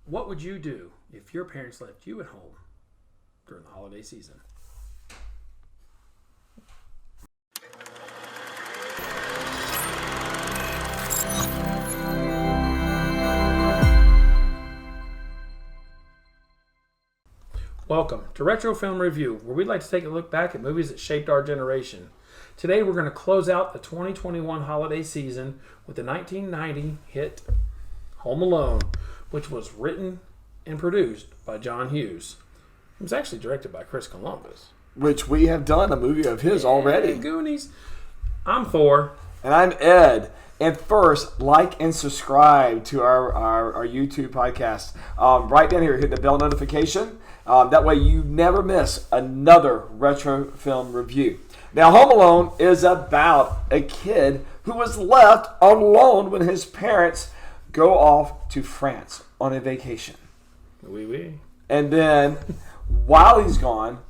What would you do if your parents left you at home during the holiday season? Welcome to Retro Film Review, where we'd like to take a look back at movies that shaped our generation. Today we're going to close out the 2021 holiday season with the 1990 hit Home Alone, which was written and produced by John Hughes. It was actually directed by Chris Columbus. Which we have done a movie of his already. Goonies. I'm Thor. And I'm Ed. And first, like and subscribe to our YouTube podcast. Right down here, hit the bell notification. That way you never miss another retro film review. Now, Home Alone is about a kid who was left alone when his parents go off to France on a vacation. Oui, oui. And then, while he's gone,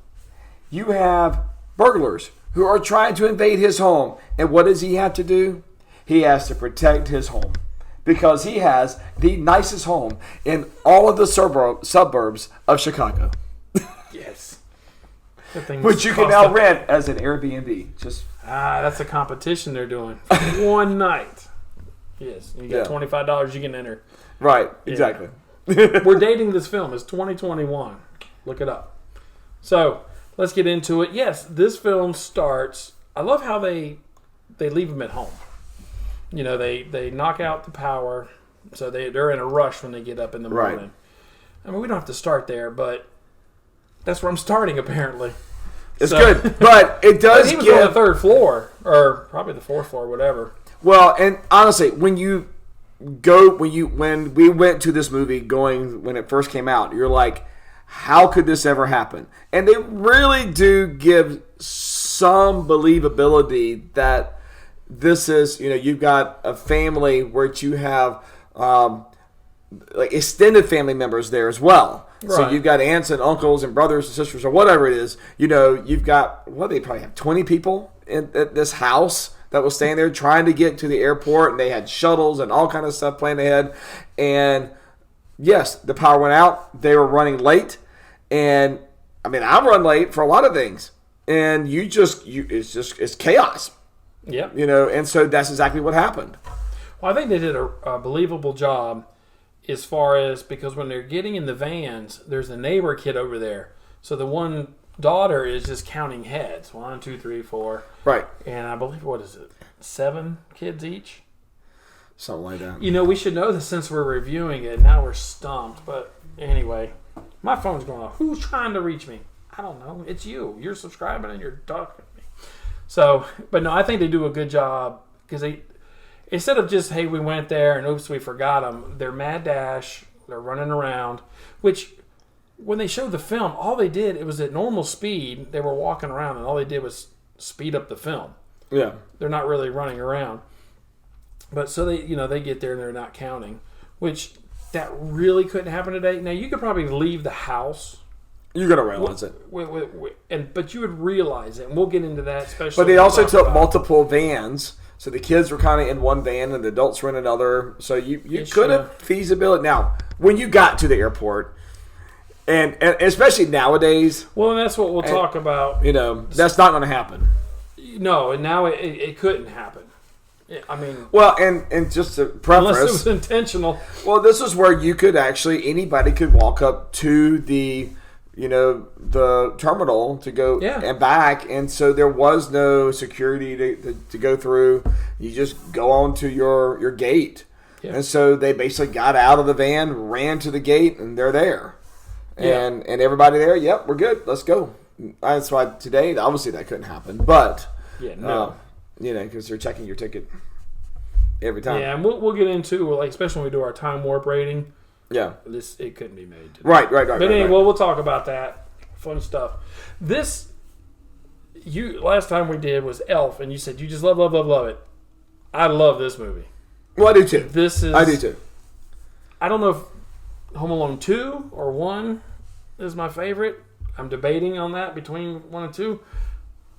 you have burglars who are trying to invade his home. And what does he have to do? He has to protect his home because he has the nicest home in all of the suburbs of Chicago. Yes. Which you can now rent as an Airbnb. That's a competition they're doing for one night. Yes, you got $25 you can enter. Right, exactly. We're dating this film. It's 2021. Look it up. So let's get into it. Yes, this film starts. I love how they leave him at home. You know, they knock out the power, so they're in a rush when they get up in the morning. Right. I mean, we don't have to start there, but that's where I'm starting, apparently. It's good, but it does he was on the third floor, or probably the fourth floor, whatever. Well, and honestly, when we went to this movie when it first came out, you're like, how could this ever happen? And they really do give some believability that this is, you've got a family where you have like extended family members there as well. Right. So you've got aunts and uncles and brothers and sisters or whatever it is. You've got, they probably have 20 people at this house that was staying there trying to get to the airport, and they had shuttles and all kind of stuff planned ahead. And yes, the power went out. They were running late. And I mean, I run late for a lot of things. And it's chaos. Yep. And so that's exactly what happened. Well, I think they did a believable job as far as, because when they're getting in the vans, there's a neighbor kid over there. So the one daughter is just counting heads. 1, 2, 3, 4. Right. And I believe, 7 kids each? Something like that. We should know this since we're reviewing it. Now we're stumped. But anyway, my phone's going off. Who's trying to reach me? I don't know. It's you. You're subscribing and you're talking to me. So, but no, I think they do a good job because instead of just, hey, we went there and oops, we forgot them, they're mad dash, they're running around, which when they showed the film, all they did, it was at normal speed, they were walking around and all they did was speed up the film. Yeah. They're not really running around. But so they get there and they're not counting, which that really couldn't happen today. Now, you could probably leave the house. You're going to realize it. But you would realize it, and we'll get into that, especially. But they also took multiple vans, so the kids were kind of in one van and the adults were in another. So you could have feasibility. Now, when you got to the airport, and especially nowadays. Well, and that's what we'll talk about. That's not going to happen. No, and now it couldn't happen. I mean, well, and just to preface, unless it was intentional. Well, this is where anybody could walk up to the terminal to go and back, and so there was no security to go through. You just go on to your gate, and so they basically got out of the van, ran to the gate, and they're there, and everybody there. Yep, we're good. Let's go. That's why today, obviously, that couldn't happen, but because they're checking your ticket every time. Yeah, and we'll get into especially when we do our time warp rating. Yeah, it couldn't be made today. Right. But anyway, we'll talk about that. Fun stuff. Last time we did was Elf, and you said you just love it. I love this movie. Well, I do too. I do too. I don't know if Home Alone 2 or 1 is my favorite. I'm debating on that between 1 and 2,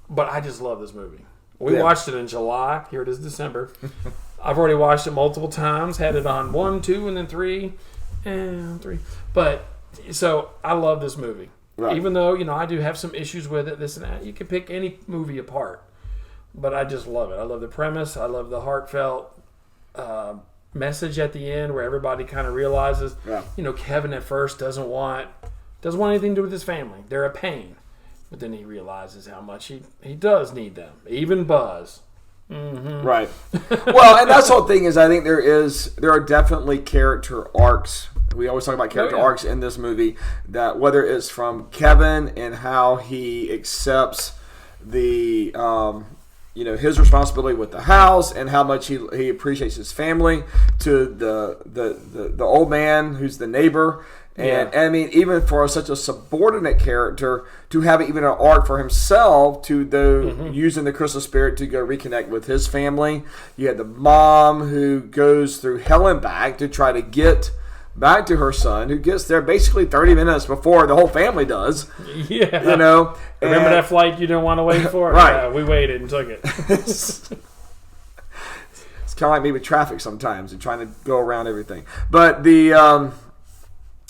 but I just love this movie. We watched it in July. Here it is, December. I've already watched it multiple times. Had it on 1, 2, and then 3. and 3. But so I love this movie. Right. Even though, I do have some issues with it, this and that. You can pick any movie apart. But I just love it. I love the premise. I love the heartfelt message at the end where everybody kind of realizes, Kevin at first doesn't want anything to do with his family. They're a pain. But then he realizes how much he does need them. Even Buzz. Mm-hmm. Right. Well, and that's the whole thing is I think there are definitely character arcs. We always talk about character arcs in this movie, that whether it's from Kevin and how he accepts the his responsibility with the house and how much he appreciates his family, to the old man who's the neighbor. And I mean, even for such a subordinate character to have even an arc for himself to using the crystal spirit to go reconnect with his family. You had the mom who goes through hell and back to try to get back to her son, who gets there basically 30 minutes before the whole family does. Yeah. Remember that flight you didn't want to wait for? Right. Yeah, we waited and took it. It's kind of like me with traffic sometimes and trying to go around everything. But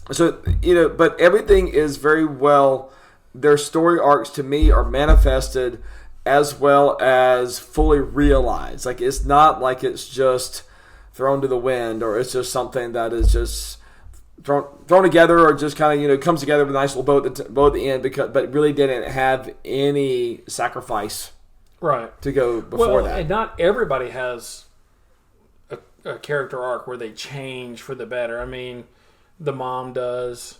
but everything is very well, their story arcs to me are manifested as well as fully realized. Like, it's not like it's just thrown to the wind, or it's just something that is just thrown together, or just kind of comes together with a nice little bow at the end, but really didn't have any sacrifice to go before that. And not everybody has a character arc where they change for the better. I mean, the mom does.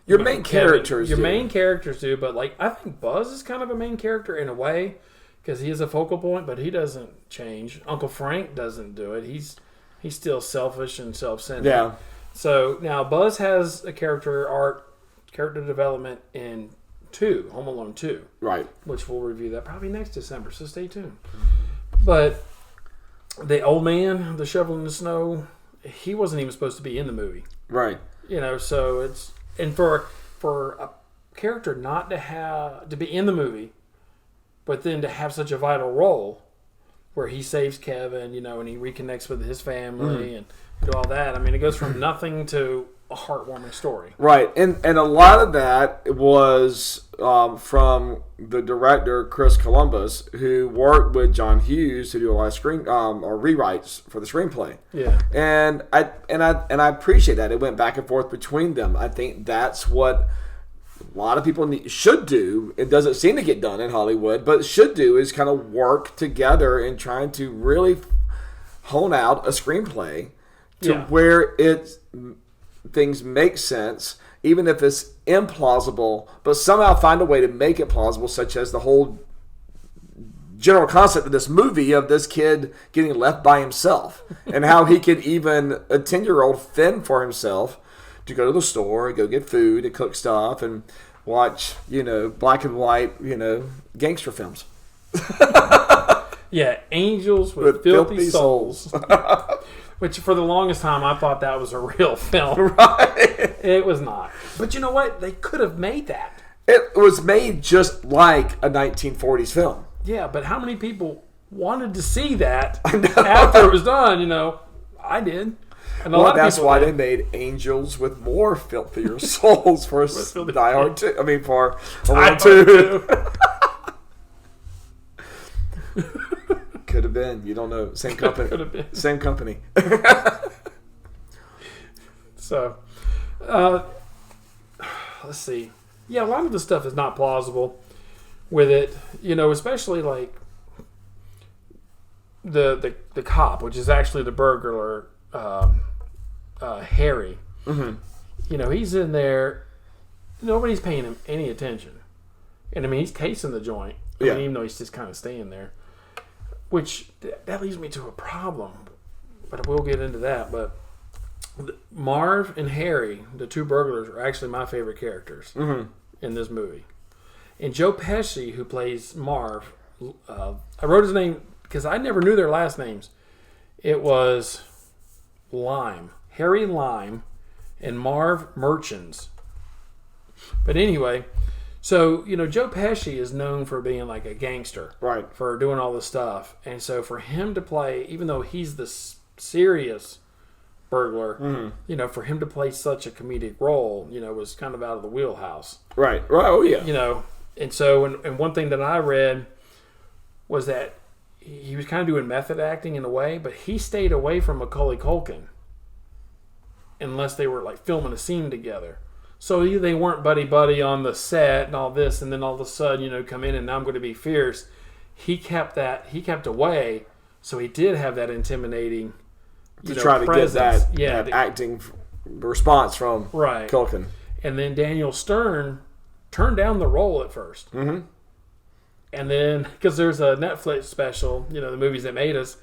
Your main characters do, but I think Buzz is kind of a main character in a way, because he is a focal point, but he doesn't change. Uncle Frank doesn't do it. He's still selfish and self-centered. Yeah. So now Buzz has a character development in Home Alone 2. Right. Which we'll review that probably next December, so stay tuned. But the old man, the shovel in the snow, he wasn't even supposed to be in the movie. Right. So it's, and for a character not to be in the movie, but then to have such a vital role where he saves Kevin, and he reconnects with his family and do all that. I mean, it goes from nothing to a heartwarming story. Right. And a lot of that was from the director, Chris Columbus, who worked with John Hughes to do a lot of or rewrites for the screenplay. Yeah. And I appreciate that. It went back and forth between them. I think that's what a lot of people should do. It doesn't seem to get done in Hollywood, but should do is kind of work together in trying to really hone out a screenplay to where things make sense, even if it's implausible, but somehow find a way to make it plausible, such as the whole general concept of this movie of this kid getting left by himself and how he could even, a 10-year-old, fend for himself to go to the store and go get food and cook stuff and watch, black and white, gangster films. Yeah, angels with filthy souls. Which, for the longest time, I thought that was a real film. Right. It was not. But you know what? They could have made that. It was made just like a 1940s film. Yeah, but how many people wanted to see that after it was done? I did. And that's why they made Angels with More Filthier Souls for Die Hard 2. I mean, for Die 2. Could have been. You don't know. Same company. Could have been. Same company. So, let's see. Yeah, a lot of the stuff is not plausible with it. Especially like the cop, which is actually the burglar, Harry. Mm-hmm. He's in there. Nobody's paying him any attention, and I mean he's casing the joint. I mean, even though he's just kind of staying there. Which, that leads me to a problem, but we'll get into that. But Marv and Harry, the two burglars, are actually my favorite characters in this movie. And Joe Pesci, who plays Marv, I wrote his name because I never knew their last names. It was Lime, Harry Lime, and Marv Merchants. But anyway... So, Joe Pesci is known for being like a gangster. Right. For doing all this stuff. And so for him to play, even though he's the serious burglar. You know, for him to play such a comedic role, you know, was kind of out of the wheelhouse. Right. Oh yeah. You know, and so and one thing that I read was that he was kind of doing method acting in a way, but he stayed away from Macaulay Culkin unless they were like filming a scene together. So they weren't buddy on the set and all this, and then all of a sudden, you know, come in and now I'm going to be fierce. He kept away, so he did have that intimidating try to presence. get that acting response from Culkin. And then Daniel Stern turned down the role at first. Mm-hmm. And then, because there's a Netflix special, you know, the movies that made us,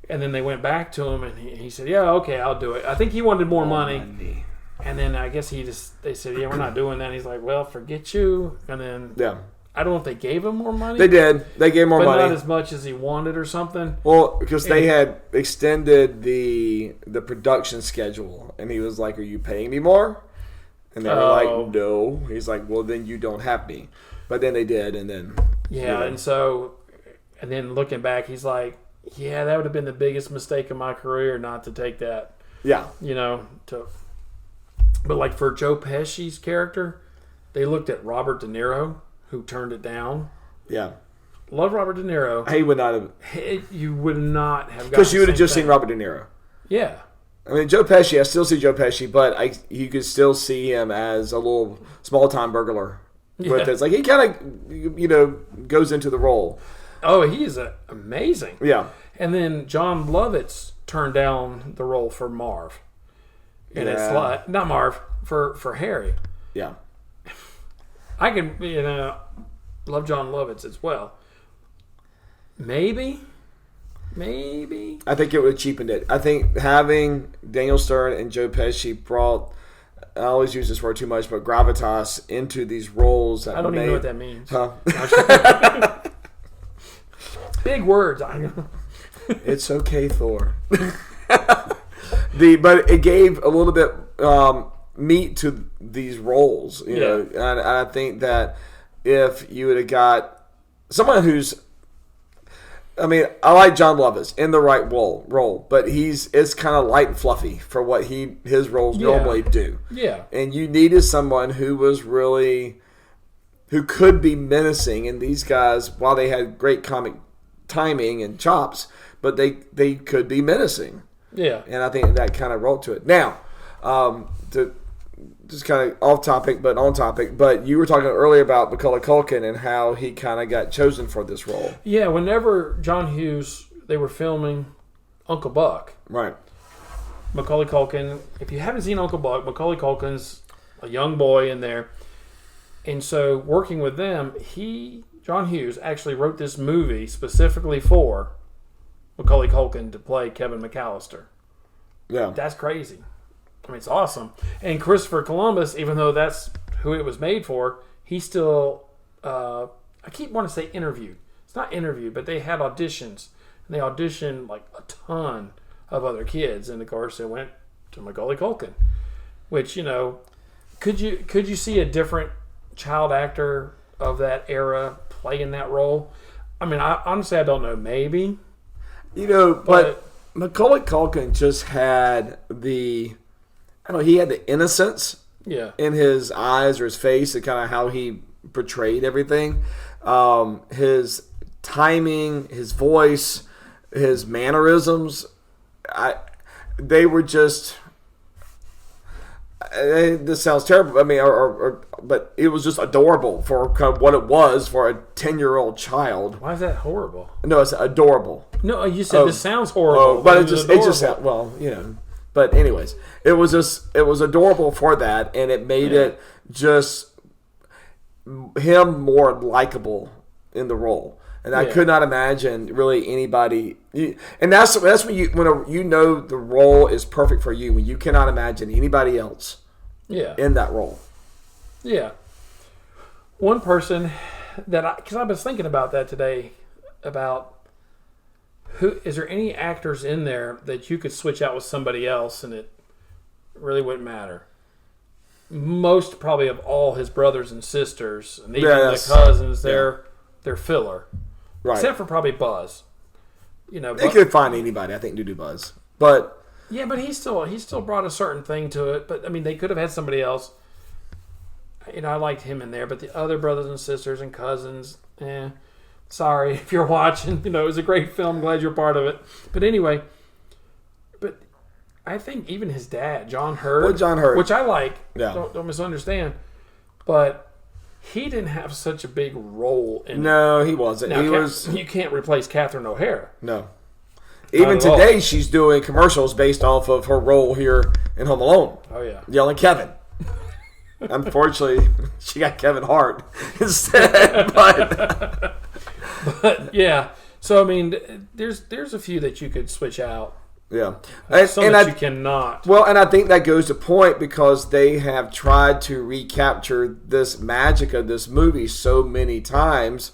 and then they went back to him, and he said, yeah, okay, I'll do it. I think he wanted more money. And then I guess they said, yeah, we're not doing that. And he's like, well, forget you. And then I don't know if they gave him more money. They did. They gave more money. But not as much as he wanted or something. Well, because they had extended the production schedule. And he was like, are you paying me more? And they were like, no. He's like, well, then you don't have me. But then they did, and then... Yeah, and then looking back, he's like, yeah, that would have been the biggest mistake of my career not to take that. Yeah. You know, but like for Joe Pesci's character, they looked at Robert De Niro, who turned it down. Yeah. Love Robert De Niro. He would not have... You would not have gotten because you would have just seen Robert De Niro. Yeah. I mean, Joe Pesci, I still see Joe Pesci, but you could still see him as a little small-time burglar. Yeah. It's like he kind of, you know, goes into the role. Oh, he is amazing. Yeah. And then John Lovitz turned down the role for Marv. And it's like, not Marv, for Harry. Yeah. I can, you know, love John Lovitz as well. Maybe. I think it would have cheapened it. I think having Daniel Stern and Joe Pesci brought, I always use this word too much, but gravitas into these roles. I don't even know what that means. Huh? Big words. I know. It's okay, Thor. But it gave a little bit meat to these roles, you know. And I think that if you would have got someone who's, I mean, I like John Lovitz in the right role, but it's kind of light and fluffy for what his roles normally do. Yeah. And you needed someone who could be menacing, and these guys, while they had great comic timing and chops, but they could be menacing. Yeah. And I think that kind of rolled to it. Now, to just kind of off topic, but on topic, but you were talking earlier about Macaulay Culkin and how he kind of got chosen for this role. Yeah, whenever John Hughes, they were filming Uncle Buck. Right. Macaulay Culkin, if you haven't seen Uncle Buck, Macaulay Culkin's a young boy in there. And so working with them, John Hughes actually wrote this movie specifically for Macaulay Culkin to play Kevin McAllister. Yeah. That's crazy. I mean, it's awesome. And Christopher Columbus, even though that's who it was made for, he still, I keep wanting to say interviewed. It's not interviewed, but they had auditions. And they auditioned like a ton of other kids. And of course, it went to Macaulay Culkin. Which, you know, could you see a different child actor of that era playing that role? I mean, honestly, I don't know. Maybe. You know, but Macaulay Culkin just had he had the innocence in his eyes or his face and kind of how he portrayed everything. His timing, his voice, his mannerisms, they were just... This sounds terrible. I mean, but it was just adorable for kind of what it was for a 10-year-old child. Why is that horrible? No, it's adorable. No, you said this sounds horrible. But it just sounds, well, you know. But anyways, it was adorable for that, and it made it just him more likable in the role. And I could not imagine really anybody. And that's when you know the role is perfect for you, when you cannot imagine anybody else in that role. Yeah. One person because I was thinking about that today, about is there any actors in there that you could switch out with somebody else and it really wouldn't matter? Most probably of all his brothers and sisters, and even the cousins, they're filler. Right. Except for probably Buzz. You know, they could find anybody, I think, to do Buzz. But Yeah, but he still brought a certain thing to it. But I mean, they could have had somebody else. I liked him in there, but the other brothers and sisters and cousins, sorry if you're watching. It was a great film. Glad you're part of it. But anyway, I think even his dad, John Hurd, which I like. Yeah. Don't misunderstand, but he didn't have such a big role in it. No, he wasn't. Now, He was you can't replace Catherine O'Hara. no. Even today, she's doing commercials based off of her role here in Home Alone. Oh yeah, Yelling Kevin. Unfortunately, she got Kevin Hart instead. But yeah. So I mean, there's a few that you could switch out. yeah, Some that you cannot. Well, and I think that goes to point because they have tried to recapture this magic of this movie so many times.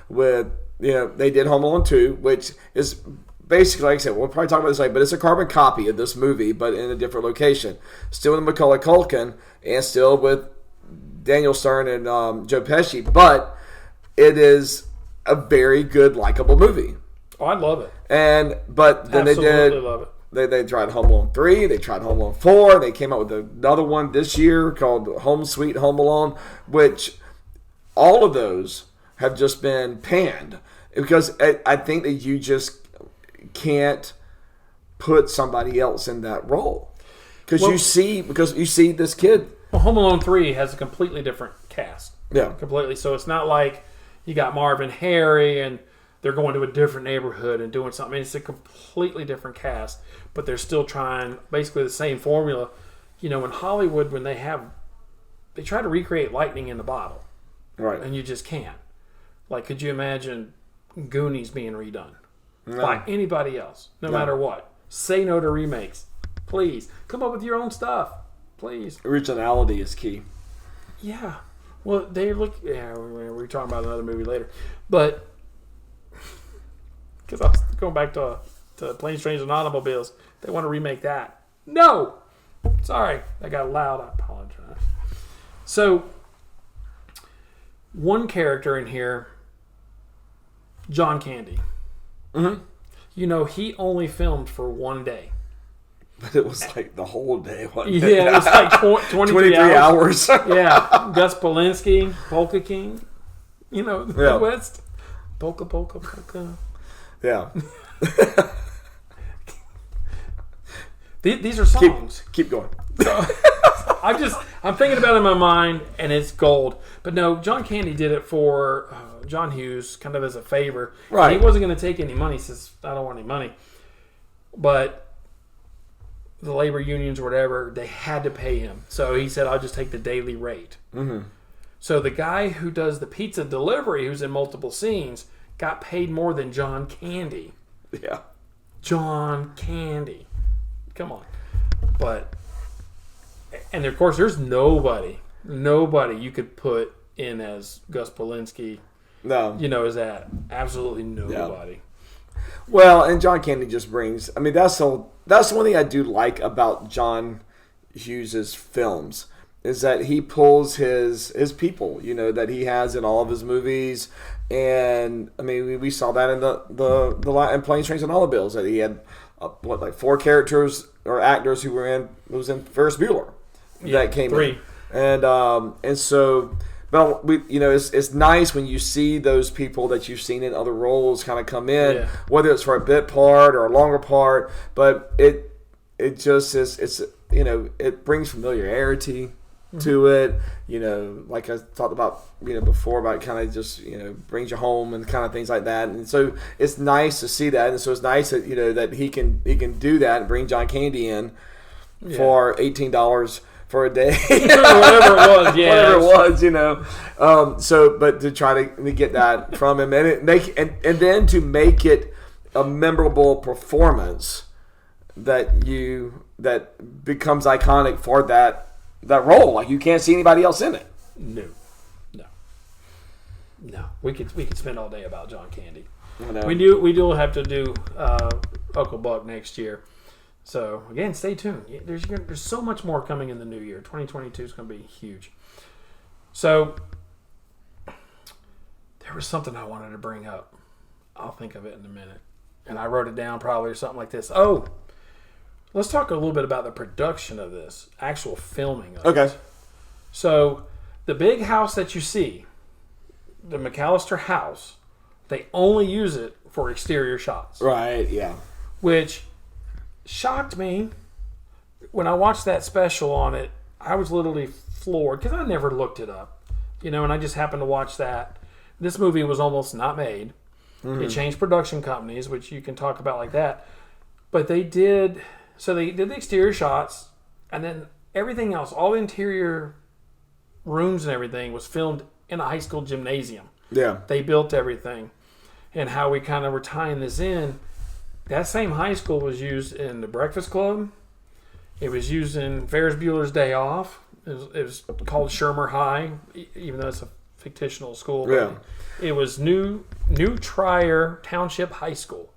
With they did Home Alone 2, which is basically, like I said, we'll probably talk about this later, but it's a carbon copy of this movie, but in a different location. Still with Macaulay Culkin and still with Daniel Stern and Joe Pesci, but it is a very good, likable movie. Oh, I love it. But then Absolutely love it. They tried Home Alone 3, they tried Home Alone 4, they came out with another one this year called Home Sweet Home Alone, which all of those have just been panned because I think that you just can't put somebody else in that role because you see this kid. Well, Home Alone 3 has a completely different cast. Yeah, completely. So it's not like you got Marvin, Harry, and they're going to a different neighborhood and doing something. It's a completely different cast, but they're still trying basically the same formula. In Hollywood, when they try to recreate lightning in the bottle, right, and you just can't. Like, could you imagine Goonies being redone? No. By anybody else, no matter what. Say no to remakes. Please. Come up with your own stuff. Please. Originality is key. Yeah. Well, they look... Yeah, we're talking about another movie later. But... Because I was going back to Planes, Trains, and Automobiles. They want to remake that. No! Sorry. I got loud. I apologize. So, one character in here, John Candy. Mm-hmm. He only filmed for one day. But it was like the whole day. Wasn't it? Yeah, it was like 23 hours. Yeah. Gus Polinski, Polka King. The Midwest. Polka, polka, polka. Yeah. These are songs. Keep going. So, I'm thinking about it in my mind, and it's gold. But no, John Candy did it for John Hughes, kind of as a favor. Right. And he wasn't going to take any money. He says, I don't want any money. But the labor unions or whatever, they had to pay him. So he said, I'll just take the daily rate. Mm-hmm. So the guy who does the pizza delivery, who's in multiple scenes, got paid more than John Candy. Yeah. John Candy. Come on. And of course, there's nobody you could put in as Gus Polinski. No. As that. Absolutely nobody. Yeah. Well, and John Candy just brings... I mean, that's the one thing I do like about John Hughes' films is that he pulls his people, that he has in all of his movies. And, I mean, we saw that in the in Planes, Trains, and Automobiles, that he had, 4 characters or actors who was in Ferris Bueller that came 3. in. And so... But it's nice when you see those people that you've seen in other roles kind of come in, whether it's for a bit part or a longer part. But it just is it brings familiarity to it. Like I talked about before about kind of just brings you home and kind of things like that. And so it's nice to see that. And so it's nice that that he can do that and bring John Candy in for $18. For a day, whatever it was, but to try to get that from him and then to make it a memorable performance that becomes iconic for that role. Like you can't see anybody else in it. No. We could spend all day about John Candy. We do have to do Uncle Buck next year. So, again, stay tuned. There's so much more coming in the new year. 2022 is going to be huge. So, there was something I wanted to bring up. I'll think of it in a minute. And I wrote it down probably or something like this. Oh, let's talk a little bit about the production of this, actual filming of Okay. it. So, the big house that you see, the McAllister house, they only use it for exterior shots. Right, yeah. Which shocked me. When I watched that special on it, I was literally floored because I never looked it up. And I just happened to watch that. This movie was almost not made. Mm-hmm. It changed production companies, which you can talk about like that. But they did the exterior shots, and then everything else, all the interior rooms and everything was filmed in a high school gymnasium. Yeah. They built everything. And how we kind of were tying this in, that same high school was used in The Breakfast Club. It was used in Ferris Bueller's Day Off. It was called Shermer High, even though it's a fictional school. Yeah. It was New Trier Township High School.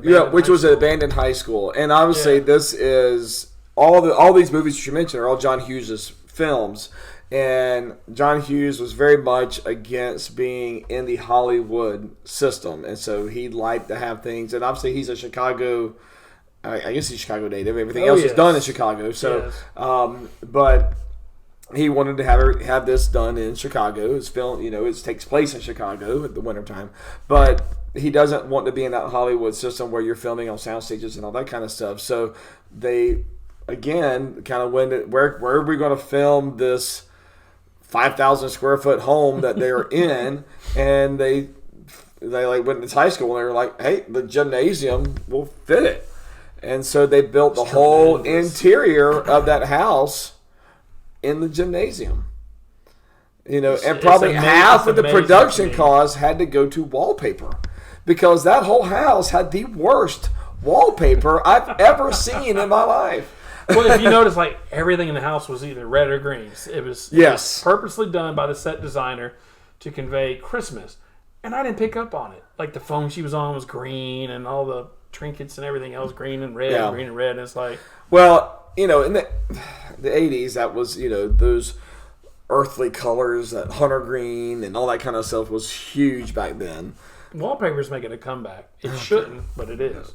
Yeah, which was an abandoned high school. And obviously this is all these movies that you mentioned are all John Hughes' films. And John Hughes was very much against being in the Hollywood system. And so he liked to have things. And obviously he's a Chicago, I guess he's Chicago native. Everything else is done in Chicago. So, but he wanted to have this done in Chicago. It's filmed, it takes place in Chicago at the wintertime. But he doesn't want to be in that Hollywood system where you're filming on sound stages and all that kind of stuff. So they, again, kind of went, where are we going to film this 5,000 square foot home that they're in? And they like went to high school and they were like, hey, the gymnasium will fit it. And so they built the whole interior of that house in the gymnasium. And probably half of the production costs had to go to wallpaper because that whole house had the worst wallpaper I've ever seen in my life. Well, if you notice, like everything in the house was either red or green. It was purposely done by the set designer to convey Christmas. And I didn't pick up on it. Like the phone she was on was green and all the trinkets and everything else green and red, green and red. And it's like... Well, in the 80s, that was, those earthly colors, that hunter green and all that kind of stuff was huge back then. Wallpaper's making a comeback. It shouldn't, but it is.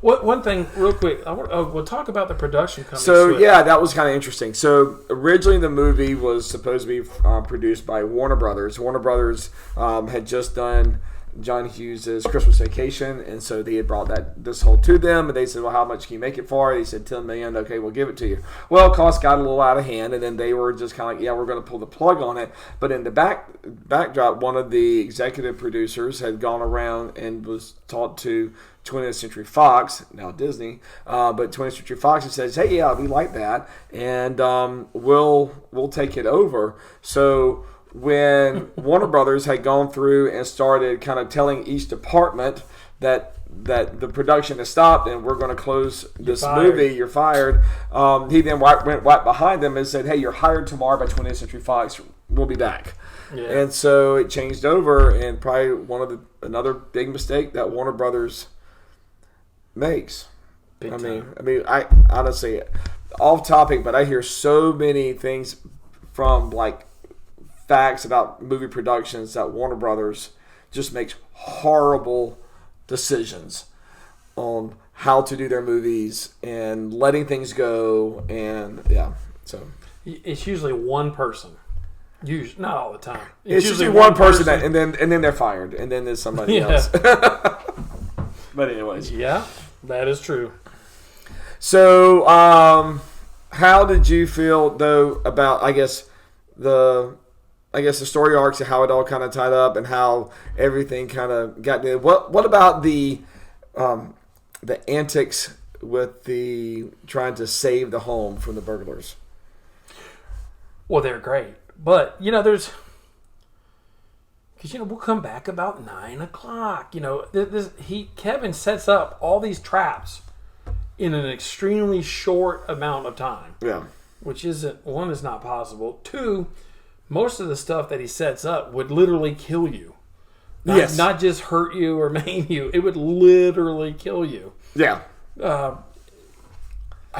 One thing, real quick, we'll talk about the production company. So, that was kind of interesting. So, originally the movie was supposed to be produced by Warner Brothers. Warner Brothers had just done John Hughes' Christmas Vacation, and so they had brought this whole to them, and they said, well, how much can you make it for? They said $10 million. Okay, we'll give it to you. Well, cost got a little out of hand, and then they were just kind of like, we're going to pull the plug on it. But in the backdrop, one of the executive producers had gone around and was talked to 20th Century Fox, now Disney, but 20th Century Fox, and says, hey, we like that, and we'll take it over. So when Warner Brothers had gone through and started kind of telling each department that the production has stopped and we're going to close this movie, you're fired, he then went right behind them and said, hey, you're hired tomorrow by 20th Century Fox. We'll be back. Yeah. And so it changed over, and probably another big mistake that Warner Brothers makes. I mean, I honestly, off topic, but I hear so many things from like facts about movie productions that Warner Brothers just makes horrible decisions on how to do their movies and letting things go, and so it's usually one person. Usually, not all the time. It's usually one person that, and then they're fired, and then there's somebody else. But anyways, that is true. So, how did you feel though about the story arcs and how it all kind of tied up and how everything kind of got there? What about the antics with the trying to save the home from the burglars? Well, they're great, but because we'll come back about 9:00. Kevin sets up all these traps in an extremely short amount of time. Yeah, which isn't, one, is not possible. Two, most of the stuff that he sets up would literally kill you. Not just hurt you or maim you. It would literally kill you. Yeah. I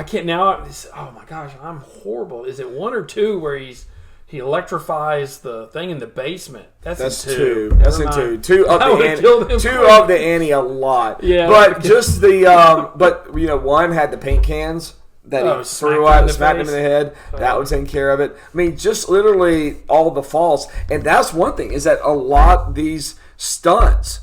can't now. Oh my gosh, I'm horrible. Is it one or two where he He electrifies the thing in the basement. That's in two. two. That's in two. Two of the ante a lot. Yeah. But just the one had the paint cans that he threw out and smacked him in the head. That would take care of it. I mean, just literally all the falls. And that's one thing, is that a lot of these stunts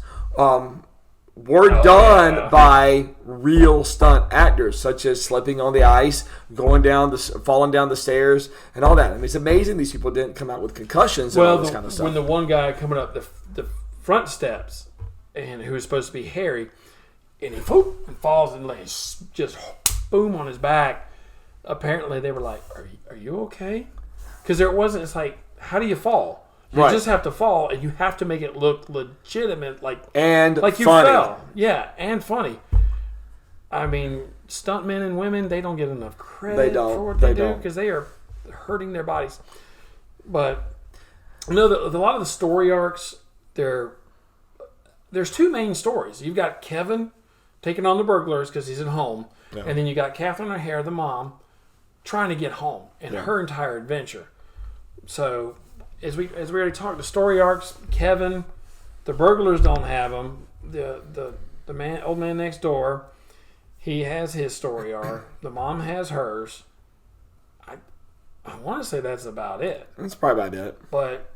were done by real stunt actors, such as slipping on the ice, falling down the stairs, and all that. I mean, it's amazing these people didn't come out with concussions and all this kind of stuff. When the one guy coming up the front steps, and who was supposed to be Harry, and he falls and lays just boom on his back. Apparently, they were like, "Are you okay?" Because there wasn't. It's like, how do you fall? You just have to fall, and you have to make it look legitimate, like you fell. Yeah, and funny. I mean, stuntmen and women, they don't get enough credit for what they do because they are hurting their bodies. But a lot of the story arcs, there's two main stories. You've got Kevin taking on the burglars because he's at home, and then you got Catherine O'Hara, the mom, trying to get home and her entire adventure. So, as we already talked, the story arcs, Kevin, the burglars don't have them. The old man next door, he has his story arc. The mom has hers. I want to say that's about it. That's probably about it. But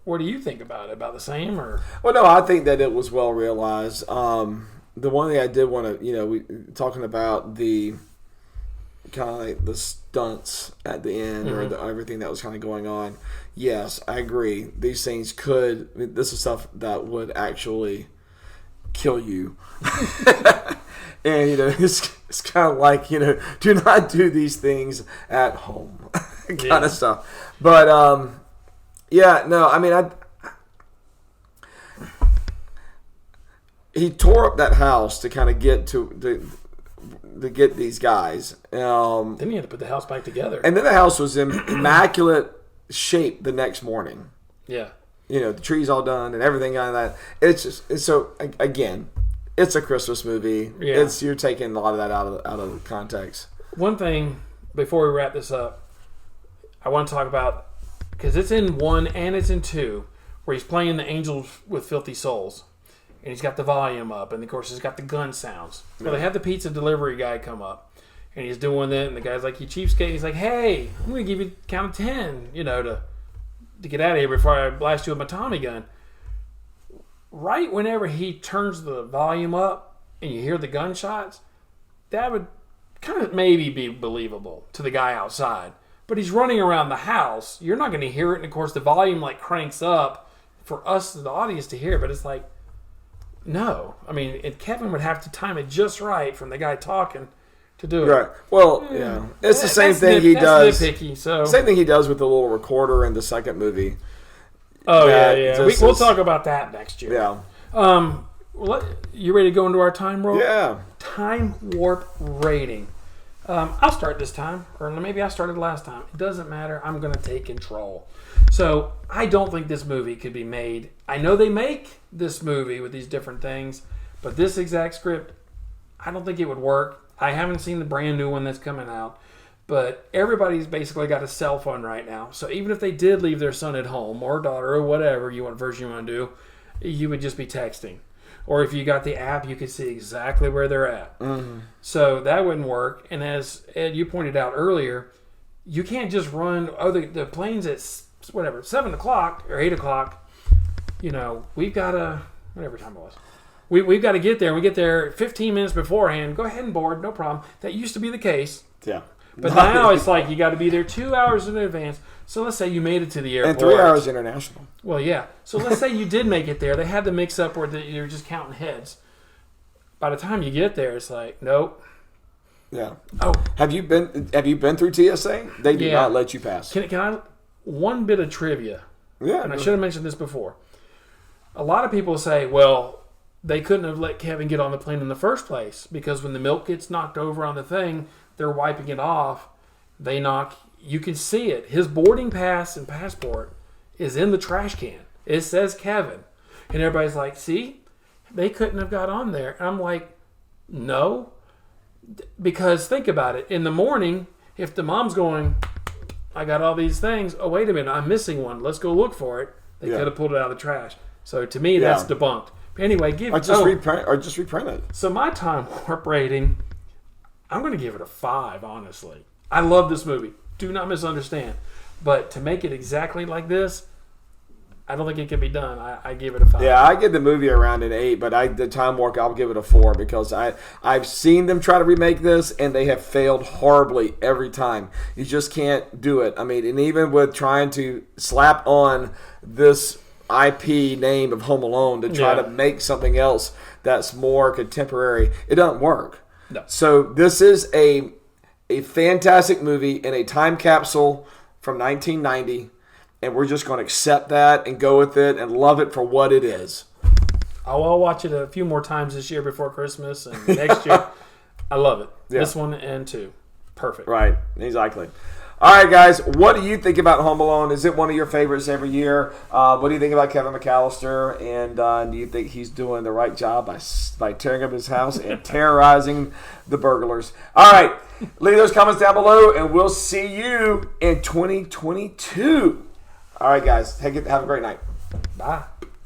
what do you think about it? About the same, or? Well, no, I think that it was well realized. The one thing I did want to, we talking about the kind of like the stunts at the end, or everything that was kind of going on. Yes, I agree. These things this is stuff that would actually kill you. And, it's kind of like, do not do these things at home kind of stuff. But, he tore up that house to kind of get to get these guys. Then he had to put the house back together. And then the house was in immaculate shape the next morning. Yeah. The trees all done and everything on that. Again, it's a Christmas movie. Yeah. You're taking a lot of that out of context. One thing before we wrap this up, I want to talk about, because it's in 1 and it's in 2, where he's playing the Angels with Filthy Souls. And he's got the volume up, and of course he's got the gun sounds. Well, they had the pizza delivery guy come up, and he's doing that, and the guy's like, "You cheapskate." He's like, "Hey, I'm going to give you a count of 10, to get out of here before I blast you with my Tommy gun." Right whenever he turns the volume up and you hear the gunshots, that would kind of maybe be believable to the guy outside. But he's running around the house. You're not going to hear it, and of course the volume cranks up for us, the audience, to hear. But it's like, no. I mean, Kevin would have to time it just right from the guy talking to do it. Right. Well, yeah. It's the same thing he does. Nitpicky, so. Same thing he does with the little recorder in the second movie. Oh, yeah. We'll talk about that next year. Yeah. You ready to go into our time roll? Yeah. Time warp rating. I'll start this time, or maybe I started last time. It doesn't matter. I'm going to take control. So I don't think this movie could be made. I know they make this movie with these different things, but this exact script, I don't think it would work. I haven't seen the brand new one that's coming out, but everybody's basically got a cell phone right now. So even if they did leave their son at home or daughter or whatever version you want to do, you would just be texting. Or if you got the app, you could see exactly where they're at. Mm-hmm. So that wouldn't work. And as Ed, you pointed out earlier, you can't just run. The plane's at 7 o'clock or 8 o'clock. We've got to, whatever time it was. We've got to get there. We get there 15 minutes beforehand. Go ahead and board, no problem. That used to be the case. Yeah. But now it's like you got to be there 2 hours in advance. So let's say you made it to the airport. And 3 hours international. Well, yeah. So let's say you did make it there. They had the mix up where you're just counting heads. By the time you get there, it's like, nope. Yeah. Oh. Have you been through TSA? They do not let you pass. Can I? One bit of trivia. Yeah. And I should have mentioned this before. A lot of people say, well, they couldn't have let Kevin get on the plane in the first place because when the milk gets knocked over on the thing, they're wiping it off. You can see it. His boarding pass and passport is in the trash can. It says Kevin. And everybody's like, see? They couldn't have got on there. And I'm like, no. Because think about it. In the morning, if the mom's going, I got all these things. Oh, wait a minute, I'm missing one. Let's go look for it. They could have pulled it out of the trash. So to me, that's debunked. Anyway, just reprint it. So my time warp rating, I'm going to give it a 5, honestly. I love this movie. Do not misunderstand. But to make it exactly like this, I don't think it can be done. I give it a 5. Yeah, I give the movie around an 8, but the time warp, I'll give it a 4 because I've seen them try to remake this, and they have failed horribly every time. You just can't do it. I mean, and even with trying to slap on this IP name of Home Alone to try to make something else that's more contemporary, it doesn't work. No. So this is a fantastic movie in a time capsule from 1990. And we're just going to accept that and go with it and love it for what it is. I'll watch it a few more times this year before Christmas and next year. I love it. Yeah. This one and 2. Perfect. Right. Exactly. All right, guys. What do you think about Home Alone? Is it one of your favorites every year? What do you think about Kevin McAllister? And do you think he's doing the right job by tearing up his house and terrorizing the burglars? All right. Leave those comments down below, and we'll see you in 2022. All right, guys. Have a great night. Bye.